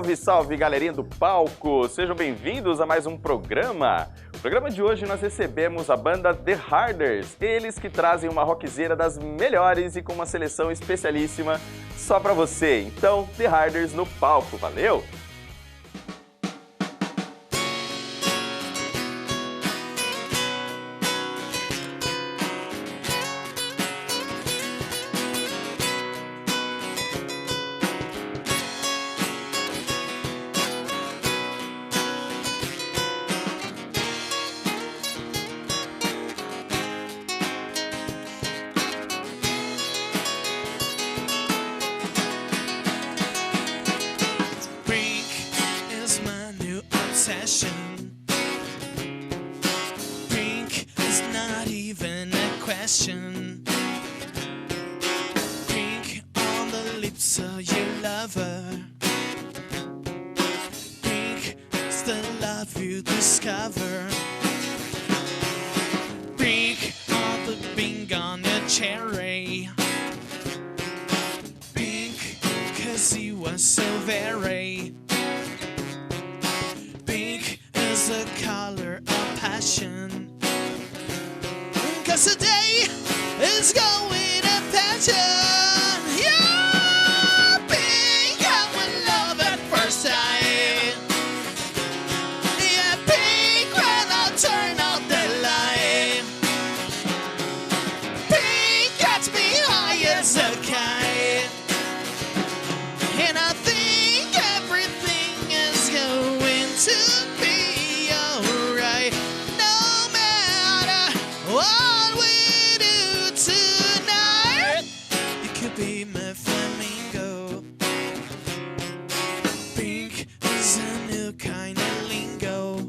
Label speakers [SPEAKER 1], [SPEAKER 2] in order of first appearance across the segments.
[SPEAKER 1] Salve, salve, galerinha do palco! Sejam bem-vindos a mais um programa. No programa de hoje nós recebemos a banda The Harders, eles que trazem uma rockzeira das melhores e com uma seleção especialíssima só pra você. Então, The Harders no palco, valeu!
[SPEAKER 2] Pink is not even a question. Pink on the lips of your lover. Pink is the love you discover. Pink on the bing on your cherry. Pink cause you are so very. The color of passion, 'cause today is going to passion. Yeah, pink, I will love at first sight. Yeah, pink, when I turn out the light. Pink gets me high as a kite, and I think everything is going to what we do tonight. You could be my flamingo. Pink is a new kind of lingo.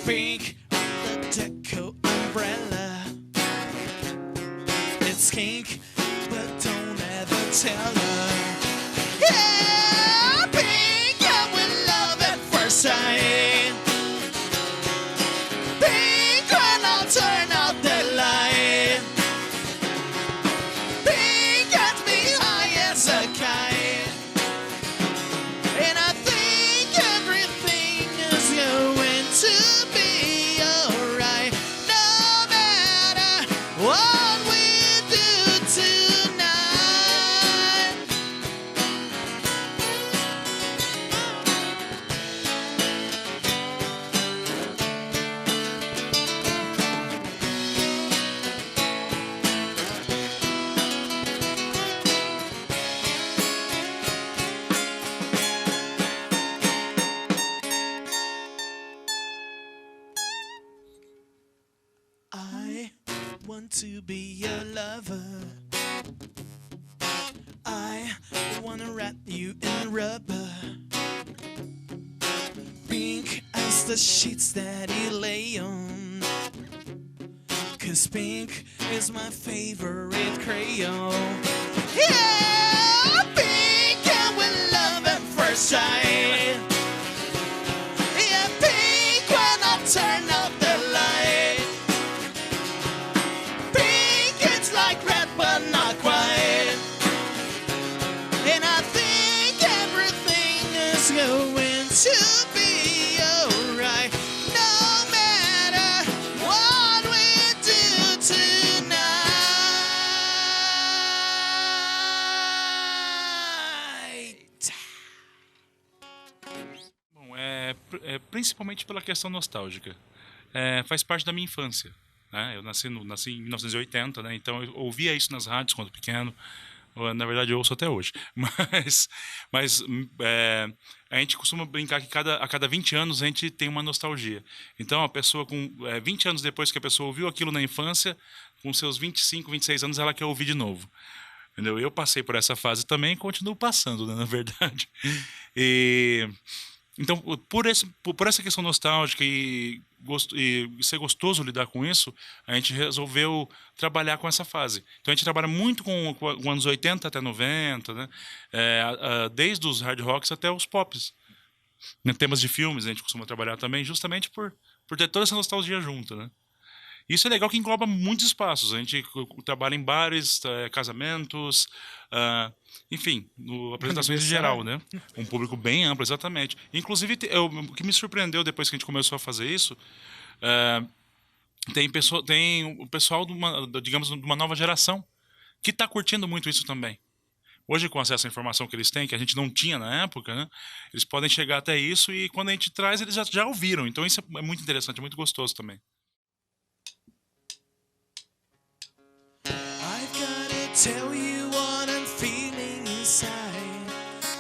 [SPEAKER 2] Pink, the deco umbrella. It's kink, but don't ever tell her. Yeah, pink, I will love at first sight. Turn out the light. Pink gets me high as a kite, and I think everything is going to be alright, no matter what we do tonight. I want to be your lover. I wanna wrap you in rubber. Pink as the sheets that you lay on, 'cause pink is my favorite crayon. Yeah, pink and we love at first sight. Yeah, pink when I turn out the light. Like red but not quite, and I think everything is going to be alright, no matter what we do tonight.
[SPEAKER 3] Bom, principalmente pela questão nostálgica. Faz parte da minha infância. Eu nasci em 1980, né? Então eu ouvia isso nas rádios quando pequeno. Na verdade eu ouço até hoje. Mas a gente costuma brincar que a cada 20 anos a gente tem uma nostalgia. Então a pessoa com 20 anos depois que a pessoa ouviu aquilo na infância, com seus 25, 26 anos ela quer ouvir de novo. Entendeu? Eu passei por essa fase também e continuo passando, né, na verdade. Então, por essa questão nostálgica e ser gostoso lidar com isso, a gente resolveu trabalhar com essa fase. Então, a gente trabalha muito com anos 80 até 90, né? Desde os hard rocks até os pops. Temas de filmes a gente costuma trabalhar também, justamente por ter toda essa nostalgia junto, né? Isso é legal que engloba muitos espaços. A gente trabalha em bares, casamentos, enfim, apresentações em geral, né? Um público bem amplo, exatamente. Inclusive, o que me surpreendeu depois que a gente começou a fazer isso, ah, tem o pessoal digamos, de uma nova geração que está curtindo muito isso também. Hoje, com acesso à informação que eles têm, que a gente não tinha na época, né? Eles podem chegar até isso e quando a gente traz, eles já ouviram. Então isso é muito interessante, é muito gostoso também.
[SPEAKER 2] I've gotta tell you what I'm feeling inside.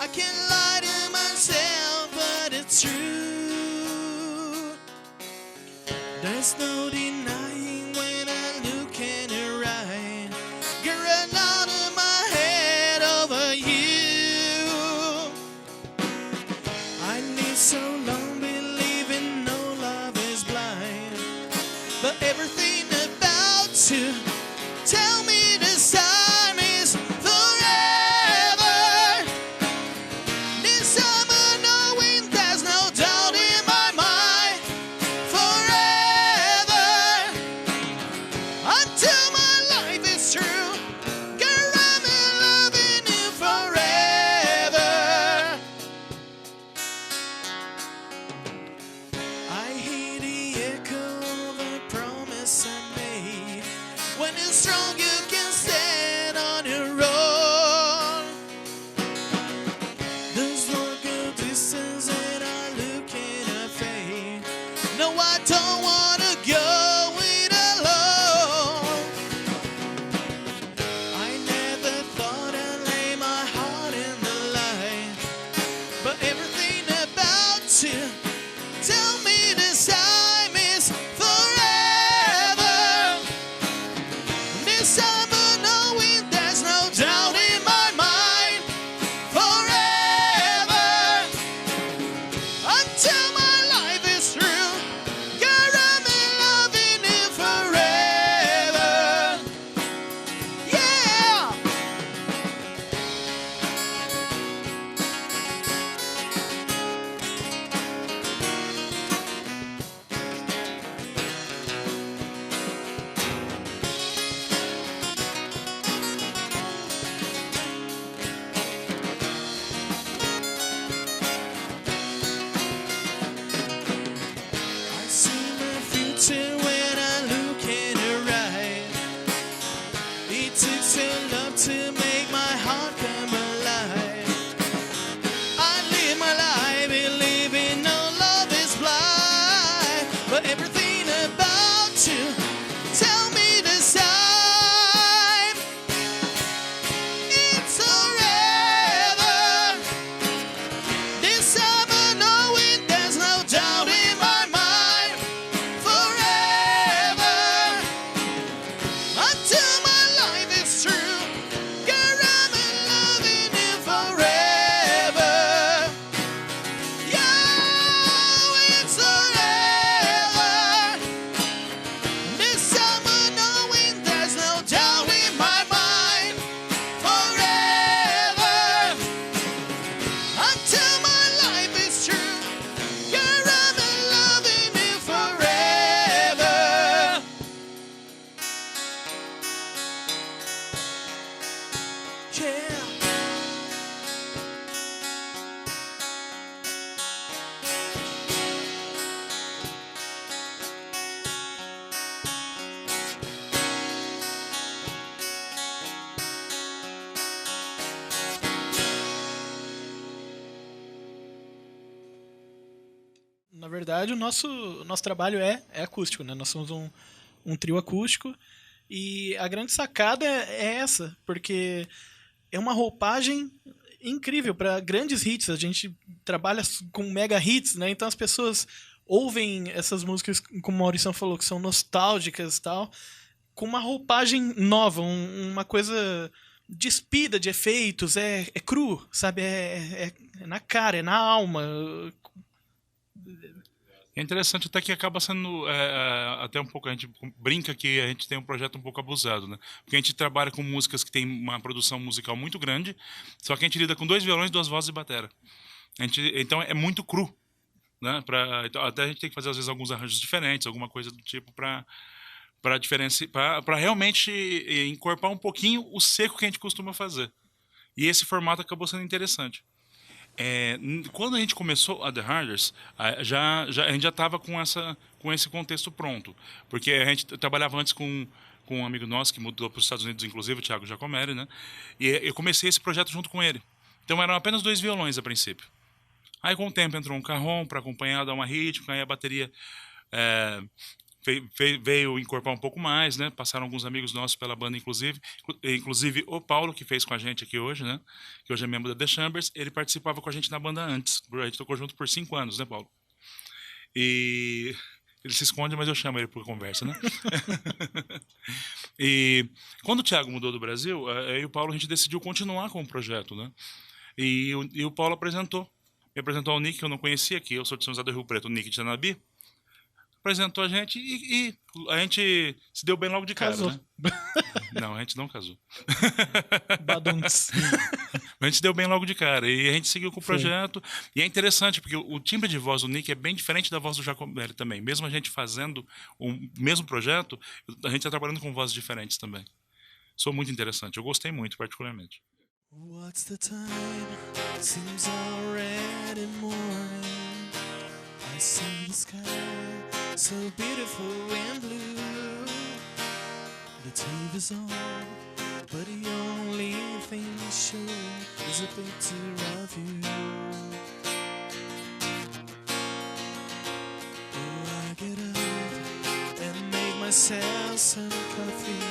[SPEAKER 2] I can't lie to myself, but it's true. There's no denying when I look in her eye. Girl, I'm out of my head over you. I need so long believing no love is blind, but everything about you tell me this time is forever. This summer knowing there's no doubt in my mind. Forever, until my life is through. Girl, I'm in loving you forever. I hear the echo of a promise I made. When you're strong, you can stand on your own. There's walk a distance and I look in her face. No, I don't wanna go it alone. I never thought I'd lay my heart in the line, but everything about you tell me this time is forever. This summer knowing there's no doubt in my mind. Forever, until my life is through. Girl, I'm in loving you forever. Yeah. I see my future when I look in her eyes. It took so long to make my heart come alive. I live my life believing no love is blind, but everything about you tell me this time it's forever. This summer knowing there's no doubt in my mind. Forever, until my life is through. Girl, I'm in loving you forever. Yeah, it's forever. This summer knowing there's no doubt in my mind. Forever, until my life is true. Girl, I'm in loving you forever. Yeah. Na verdade, o nosso trabalho é acústico, né? Nós somos um trio acústico e a grande sacada é essa, porque é uma roupagem incrível para grandes hits. A gente trabalha com mega hits, né? Então as pessoas ouvem essas músicas, como o Maurição falou, que são nostálgicas e tal, com uma roupagem nova, uma coisa despida de efeitos, é cru, sabe? É na cara, é na alma.
[SPEAKER 3] É interessante até que acaba sendo até um pouco, a gente brinca que a gente tem um projeto um pouco abusado, né? Porque a gente trabalha com músicas que tem uma produção musical muito grande, só que a gente lida com 2 violões, 2 vozes e batera. Então é muito cru, né? Então, até a gente tem que fazer às vezes alguns arranjos diferentes, alguma coisa do tipo para para realmente encorpar um pouquinho o seco que a gente costuma fazer. E esse formato acabou sendo interessante. Quando a gente começou a The Harders, a gente já estava com esse contexto pronto. Porque a gente trabalhava antes com um amigo nosso que mudou para os Estados Unidos, inclusive, o Thiago Giacomelli, né? E eu comecei esse projeto junto com ele. Então eram apenas 2 violões a princípio. Aí com o tempo entrou um carrom para acompanhar, dar uma rítmica, aí a bateria veio encorpar um pouco mais, né? Passaram alguns amigos nossos pela banda, inclusive o Paulo, que fez com a gente aqui hoje, né? Que hoje é membro da The Chambers, ele participava com a gente na banda antes. A gente tocou junto por 5 anos, né, Paulo? E ele se esconde, mas eu chamo ele por conversa, né? E quando o Thiago mudou do Brasil, aí o Paulo, a gente decidiu continuar com o projeto, né? E o Paulo me apresentou ao Nick, que eu não conhecia, que eu sou de São José do Rio Preto, o Nick de Anabi. Apresentou a gente e a gente se deu bem logo de cara,
[SPEAKER 2] Casou.
[SPEAKER 3] né? Não, a gente não casou.
[SPEAKER 2] Baduntz.
[SPEAKER 3] A gente se deu bem logo de cara e a gente seguiu com o projeto. E é interessante, porque o timbre de voz do Nick é bem diferente da voz do Giacomelli também. Mesmo a gente fazendo o mesmo projeto, a gente está trabalhando com vozes diferentes também. Sou muito interessante, eu gostei muito, particularmente.
[SPEAKER 2] What's the time? Seems already morning. I see the sky so beautiful and blue. The TV's on, but the only thing showing is a picture of you. Oh, I get up and make myself some coffee.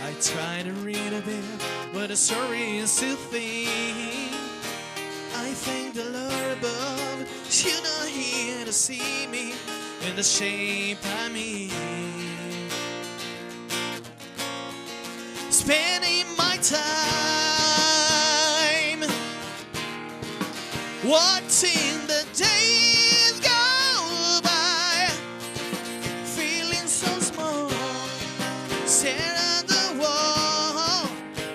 [SPEAKER 2] I try to read a bit, but the story is too thin. I thank the Lord above, you're not here to see me in the shape I'm in. Spending my time watching the days go by, feeling so small, staring at the wall,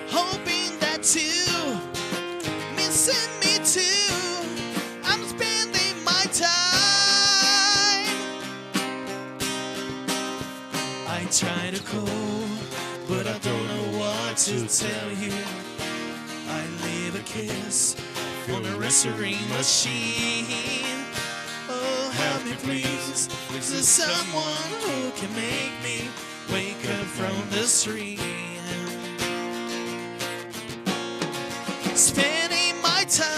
[SPEAKER 2] hoping that you missing me too. I'm spending my time. I try to call, but I don't know what to tell you. I leave a kiss on the wrestling machine. Oh, help me please. Is there someone who can make me wake up from the stream? Spending my time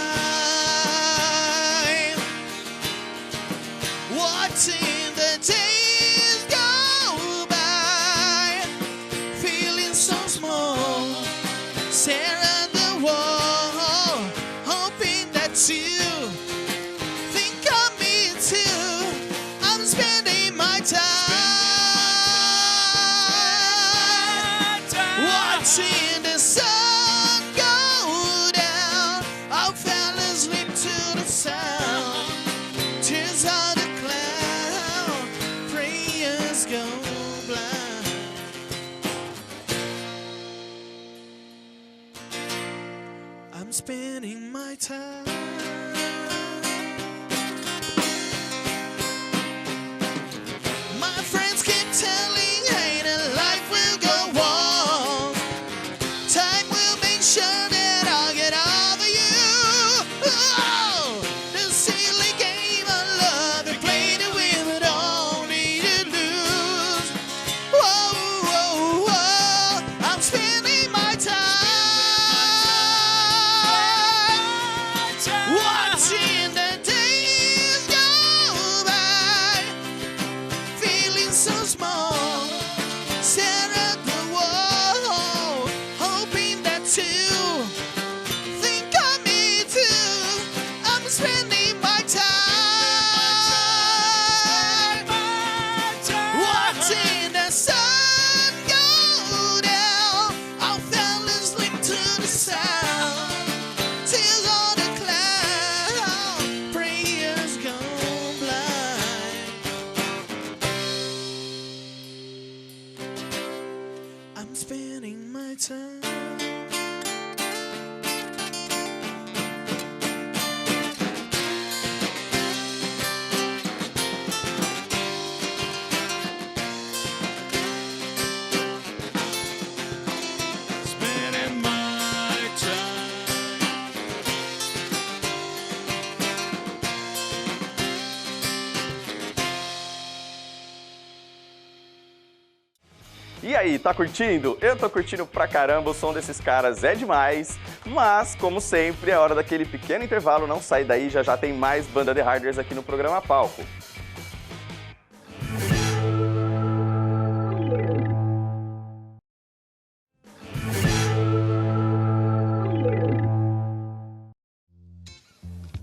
[SPEAKER 2] watching the days go by, feeling so small, staring at the wall, hoping that you think of me too. I'm spending my time watching the sun go down. I fell asleep to the sound. Tears on the cloud, prayers go blind. I'm spending my time. My friends keep telling, hey, that life will go on. Time will make sure that I'll get over you. Oh, the silly game of love, we played it with, but only to lose. Whoa, whoa, whoa, I'm spending my time watching the days go by, feeling so small, staring at the wall, hoping that you think of me too. I'm spending my time watching the sun go down. I fell asleep to the sound. Tears on the cloud, prayers go blind. I'm spending my time.
[SPEAKER 1] E aí, tá curtindo? Eu tô curtindo pra caramba, o som desses caras é demais, mas, como sempre, é hora daquele pequeno intervalo, não sai daí, já já tem mais Banda The Harders aqui no programa Palco.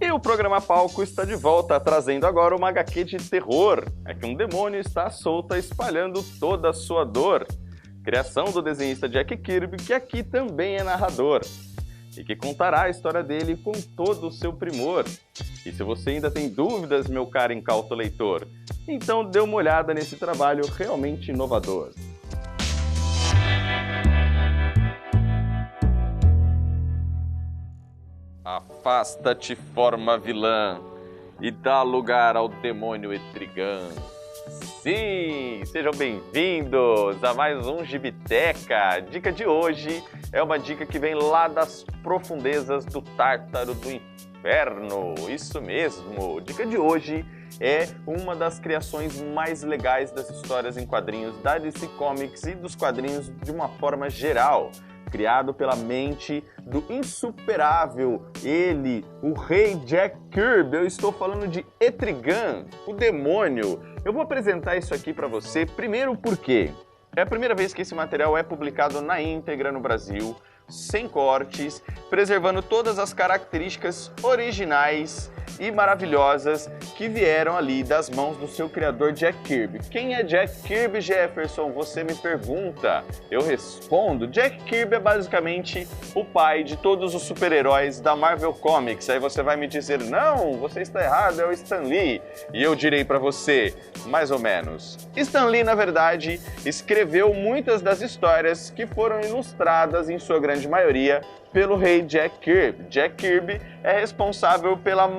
[SPEAKER 1] E o programa Palco está de volta, trazendo agora uma HQ de terror. É que um demônio está solto espalhando toda a sua dor. Criação do desenhista Jack Kirby, que aqui também é narrador. E que contará a história dele com todo o seu primor. E se você ainda tem dúvidas, meu caro incauto leitor, então dê uma olhada nesse trabalho realmente inovador. Afasta-te, forma vilã, e dá lugar ao demônio Etrigan. Sim, sejam bem-vindos a mais um Gibiteca. A dica de hoje é uma dica que vem lá das profundezas do Tártaro do Inferno. Isso mesmo, a dica de hoje é uma das criações mais legais das histórias em quadrinhos da DC Comics e dos quadrinhos de uma forma geral. Criado pela mente do insuperável, ele, o rei Jack Kirby. Eu estou falando de Etrigan, o demônio. Eu vou apresentar isso aqui para você, primeiro porque é a primeira vez que esse material é publicado na íntegra no Brasil, sem cortes, preservando todas as características originais e maravilhosas que vieram ali das mãos do seu criador Jack Kirby. Quem é Jack Kirby, Jefferson? Você me pergunta. Eu respondo. Jack Kirby é basicamente o pai de todos os super-heróis da Marvel Comics. Aí você vai me dizer, não, você está errado, é o Stan Lee. E eu direi para você, mais ou menos. Stan Lee, na verdade, escreveu muitas das histórias que foram ilustradas, em sua grande maioria, pelo rei Jack Kirby. Jack Kirby é responsável pela,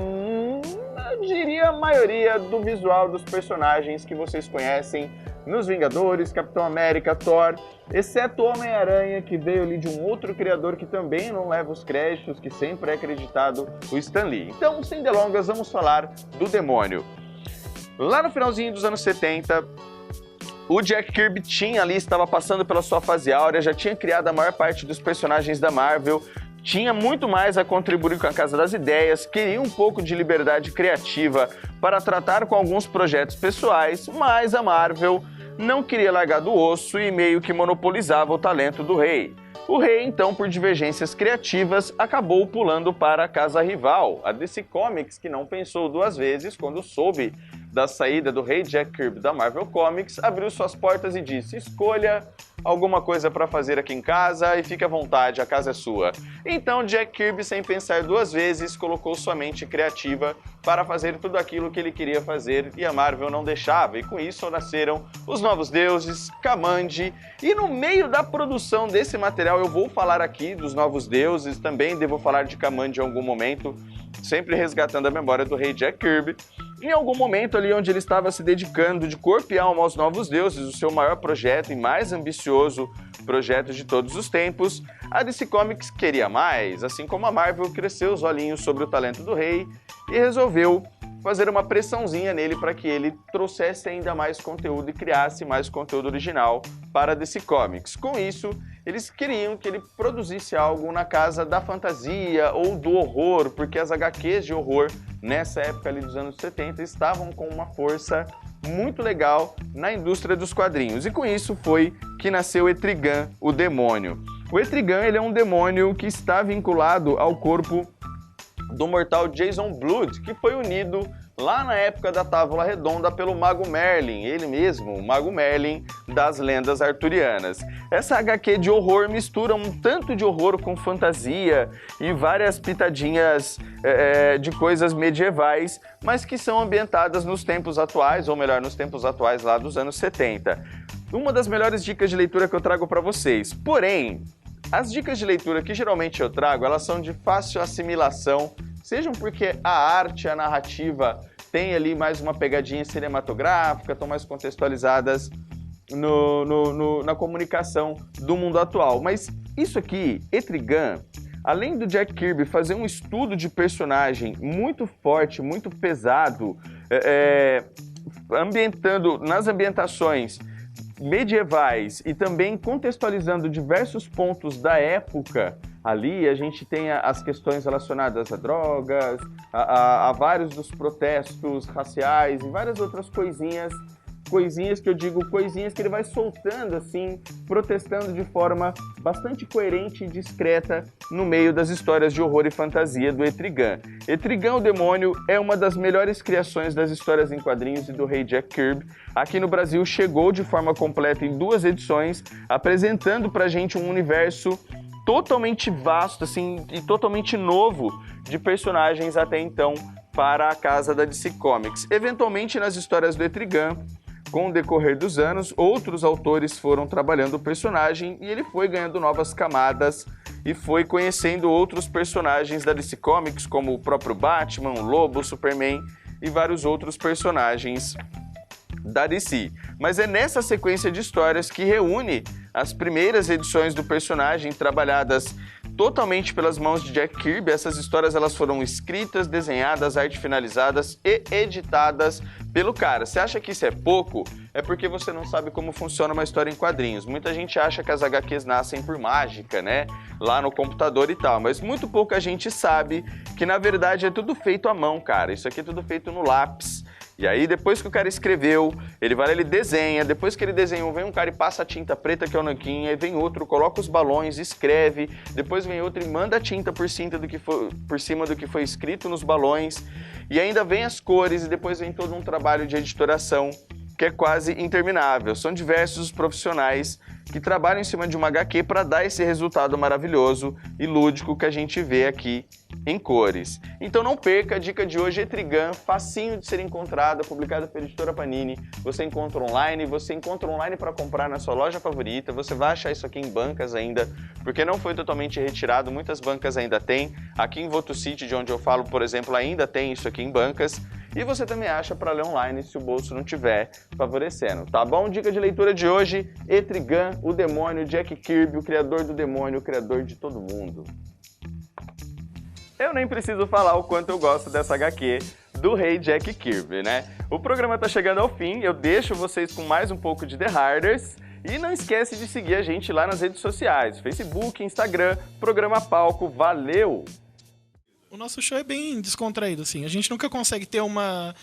[SPEAKER 1] eu diria, a maioria do visual dos personagens que vocês conhecem nos Vingadores, Capitão América, Thor, exceto Homem-Aranha, que veio ali de um outro criador que também não leva os créditos, que sempre é acreditado, o Stan Lee. Então, sem delongas, vamos falar do demônio. Lá no finalzinho dos anos 70, o Jack Kirby estava passando pela sua fase áurea, já tinha criado a maior parte dos personagens da Marvel, tinha muito mais a contribuir com a Casa das Ideias, queria um pouco de liberdade criativa para tratar com alguns projetos pessoais, mas a Marvel não queria largar do osso e meio que monopolizava o talento do rei. O rei, então, por divergências criativas, acabou pulando para a casa rival, a DC Comics, que não pensou duas vezes quando soube da saída do rei Jack Kirby da Marvel Comics, abriu suas portas e disse, escolha alguma coisa para fazer aqui em casa e fique à vontade, a casa é sua. Então Jack Kirby, sem pensar duas vezes, colocou sua mente criativa para fazer tudo aquilo que ele queria fazer e a Marvel não deixava, e com isso nasceram os Novos Deuses, Kamandi, e no meio da produção desse material eu vou falar aqui dos Novos Deuses, também devo falar de Kamandi em algum momento, sempre resgatando a memória do rei Jack Kirby. Em algum momento ali onde ele estava se dedicando de corpo e alma aos Novos Deuses, o seu maior projeto e mais ambicioso projeto de todos os tempos, a DC Comics queria mais, assim como a Marvel cresceu os olhinhos sobre o talento do rei e resolveu fazer uma pressãozinha nele para que ele trouxesse ainda mais conteúdo e criasse mais conteúdo original para a DC Comics. Com isso, eles queriam que ele produzisse algo na casa da fantasia ou do horror, porque as HQs de horror, nessa época ali dos anos 70, estavam com uma força muito legal na indústria dos quadrinhos. E com isso foi que nasceu Etrigan, o demônio. O Etrigan, ele é um demônio que está vinculado ao corpo do mortal Jason Blood, que foi unido lá na época da Távola Redonda pelo Mago Merlin, ele mesmo, o Mago Merlin das lendas arturianas. Essa HQ de horror mistura um tanto de horror com fantasia e várias pitadinhas de coisas medievais, mas que são ambientadas nos tempos atuais, ou melhor, nos tempos atuais lá dos anos 70. Uma das melhores dicas de leitura que eu trago para vocês. Porém, as dicas de leitura que geralmente eu trago, elas são de fácil assimilação, sejam porque a arte, a narrativa tem ali mais uma pegadinha cinematográfica, estão mais contextualizadas na comunicação do mundo atual. Mas isso aqui, Etrigan, além do Jack Kirby fazer um estudo de personagem muito forte, muito pesado, ambientando nas ambientações medievais e também contextualizando diversos pontos da época. Ali a gente tem as questões relacionadas a drogas, a vários dos protestos raciais e várias outras coisinhas que eu digo, coisinhas que ele vai soltando assim, protestando de forma bastante coerente e discreta no meio das histórias de horror e fantasia do Etrigan. Etrigan, o Demônio, é uma das melhores criações das histórias em quadrinhos e do rei Jack Kirby. Aqui no Brasil chegou de forma completa em 2 edições, apresentando pra gente um universo totalmente vasto assim, e totalmente novo de personagens até então para a casa da DC Comics. Eventualmente, nas histórias do Etrigan, com o decorrer dos anos, outros autores foram trabalhando o personagem e ele foi ganhando novas camadas e foi conhecendo outros personagens da DC Comics, como o próprio Batman, o Lobo, o Superman e vários outros personagens da DC. Mas é nessa sequência de histórias que reúne as primeiras edições do personagem trabalhadas totalmente pelas mãos de Jack Kirby. Essas histórias elas foram escritas, desenhadas, arte finalizadas e editadas pelo cara. Você acha que isso é pouco? É porque você não sabe como funciona uma história em quadrinhos. Muita gente acha que as HQs nascem por mágica, né? Lá no computador e tal. Mas muito pouca gente sabe que, na verdade, é tudo feito à mão, cara. Isso aqui é tudo feito no lápis. E aí, depois que o cara escreveu, ele vai lá, ele desenha. Depois que ele desenhou, vem um cara e passa a tinta preta, que é o nanquim. Aí vem outro, coloca os balões, escreve. Depois vem outro e manda a tinta por cima do que foi escrito nos balões. E ainda vem as cores e depois vem todo um trabalho de editoração que é quase interminável. São diversos os profissionais que trabalham em cima de uma HQ para dar esse resultado maravilhoso e lúdico que a gente vê aqui em cores. Então não perca a dica de hoje, Etrigan, facinho de ser encontrada, publicada pela editora Panini. Você encontra online para comprar na sua loja favorita, você vai achar isso aqui em bancas ainda, porque não foi totalmente retirado, muitas bancas ainda tem. Aqui em Voto City, de onde eu falo, por exemplo, ainda tem isso aqui em bancas. E você também acha para ler online se o bolso não estiver favorecendo, tá bom? Dica de leitura de hoje, Etrigan, o Demônio, Jack Kirby, o criador do demônio, o criador de todo mundo. Eu nem preciso falar o quanto eu gosto dessa HQ do rei Jack Kirby, né? O programa tá chegando ao fim, eu deixo vocês com mais um pouco de The Harders. E não esquece de seguir a gente lá nas redes sociais, Facebook, Instagram, Programa Palco, valeu!
[SPEAKER 2] O nosso show é bem descontraído, assim. A gente nunca consegue ter uma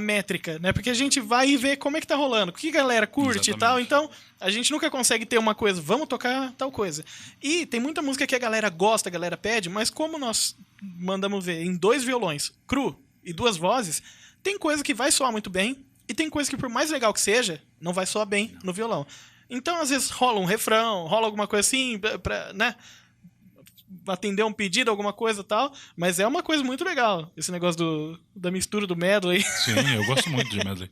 [SPEAKER 2] métrica, né? Porque a gente vai e vê como é que tá rolando, o que a galera curte. Exatamente. E tal. Então, a gente nunca consegue ter uma coisa, vamos tocar tal coisa. E tem muita música que a galera gosta, a galera pede, mas como nós mandamos ver em 2 violões, cru e 2 vozes, tem coisa que vai soar muito bem e tem coisa que, por mais legal que seja, não vai soar bem no violão. Então, às vezes, rola um refrão, rola alguma coisa assim, né? Atender um pedido, alguma coisa e tal, mas é uma coisa muito legal, esse negócio da mistura do medley.
[SPEAKER 3] Sim, eu gosto muito de medley.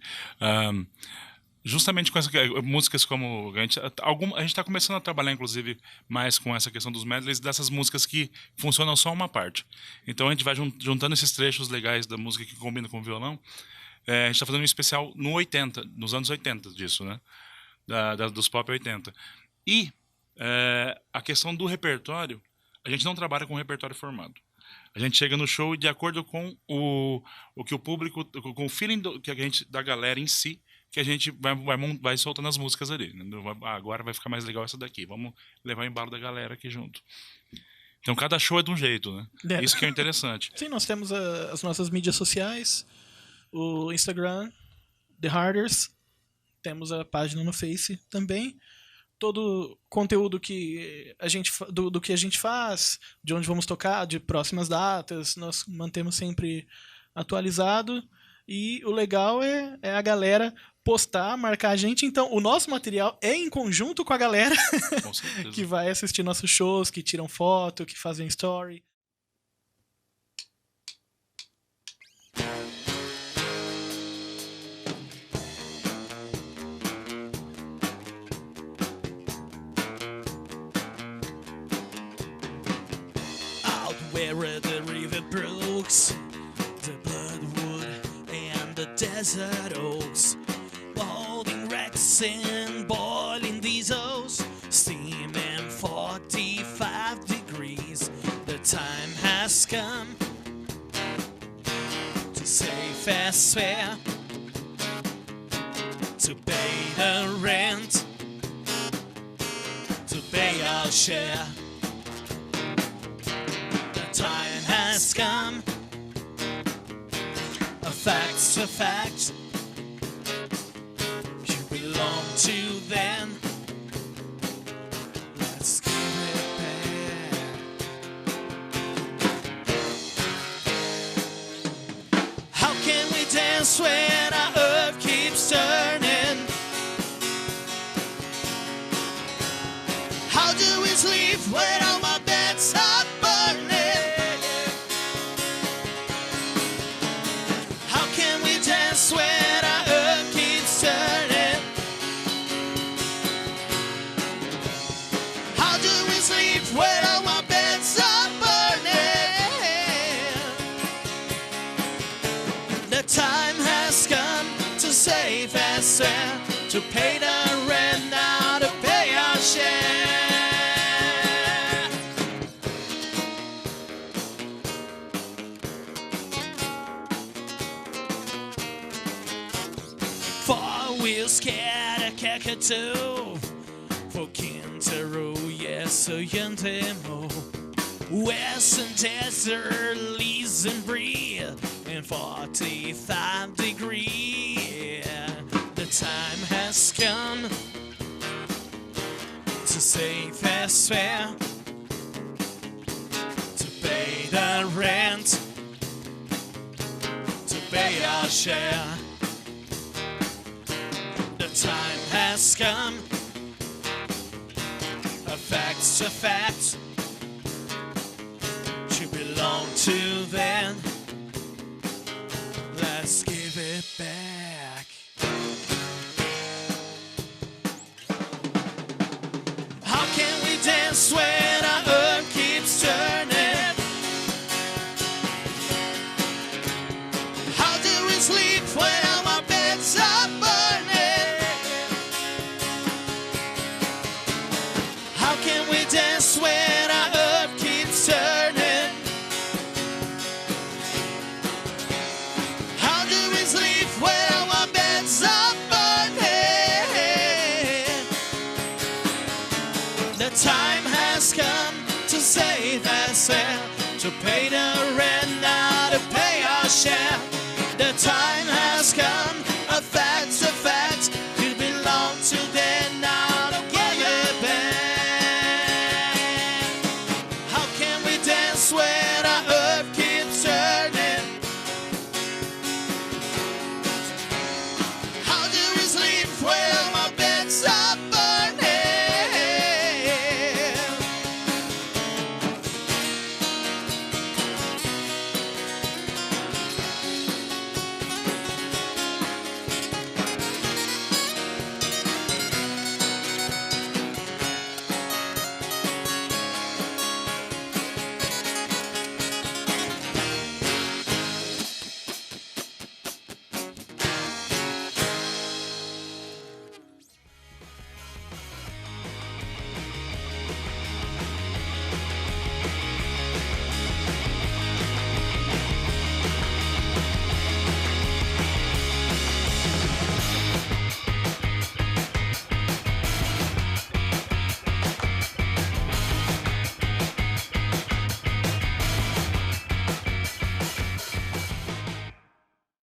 [SPEAKER 3] Justamente com essas músicas como... A gente está começando a trabalhar, inclusive, mais com essa questão dos medleys, dessas músicas que funcionam só uma parte. Então a gente vai juntando esses trechos legais da música que combinam com o violão. A gente está fazendo um especial nos anos 80 disso, né? Dos pop 80. E a questão do repertório, a gente não trabalha com repertório formado. A gente chega no show de acordo com o que o público, com o feeling da galera em si, que a gente vai soltando as músicas ali. Agora vai ficar mais legal essa daqui. Vamos levar o embalo da galera aqui junto. Então cada show é de um jeito, né? Isso que é interessante.
[SPEAKER 2] Sim, nós temos as nossas mídias sociais, o Instagram, The Harders, temos a página no Face também. Todo conteúdo que do que a gente faz, de onde vamos tocar, de próximas datas, nós mantemos sempre atualizado. E o legal é a galera postar, marcar a gente. Então, o nosso material é em conjunto com a galera que vai assistir nossos shows, que tiram foto, que fazem story.
[SPEAKER 4] Where the river brooks, the bloodwood and the desert oaks, holding wrecks and boiling diesels, steaming 45 degrees. The time has come to say fair swear, to pay the rent our share. The time has come. A fact's a fact. You belong to them. Let's give it back. How can we dance when our earth keeps turning? How do we sleep when all my beds are burning? How can we dance when our earth keeps turning? How do we sleep when all my beds are burning? The time has come to save us and to pay the rent now, to pay our share. Four wheels scared a cockatoo. For Kintaro, yes, so Yantemo. Western desert leaves and breathe in 45 degrees. The time has come to save us fair, to pay the rent, to pay our share. The time has come. A fact's a fact. You belong to them. Let's give it back. How can we dance when our earth keeps turning? How do we sleep when all our beds are burning? How can we dance when our earth keeps turning? How do we sleep when all our beds are burning? The time has come to save us and to pay the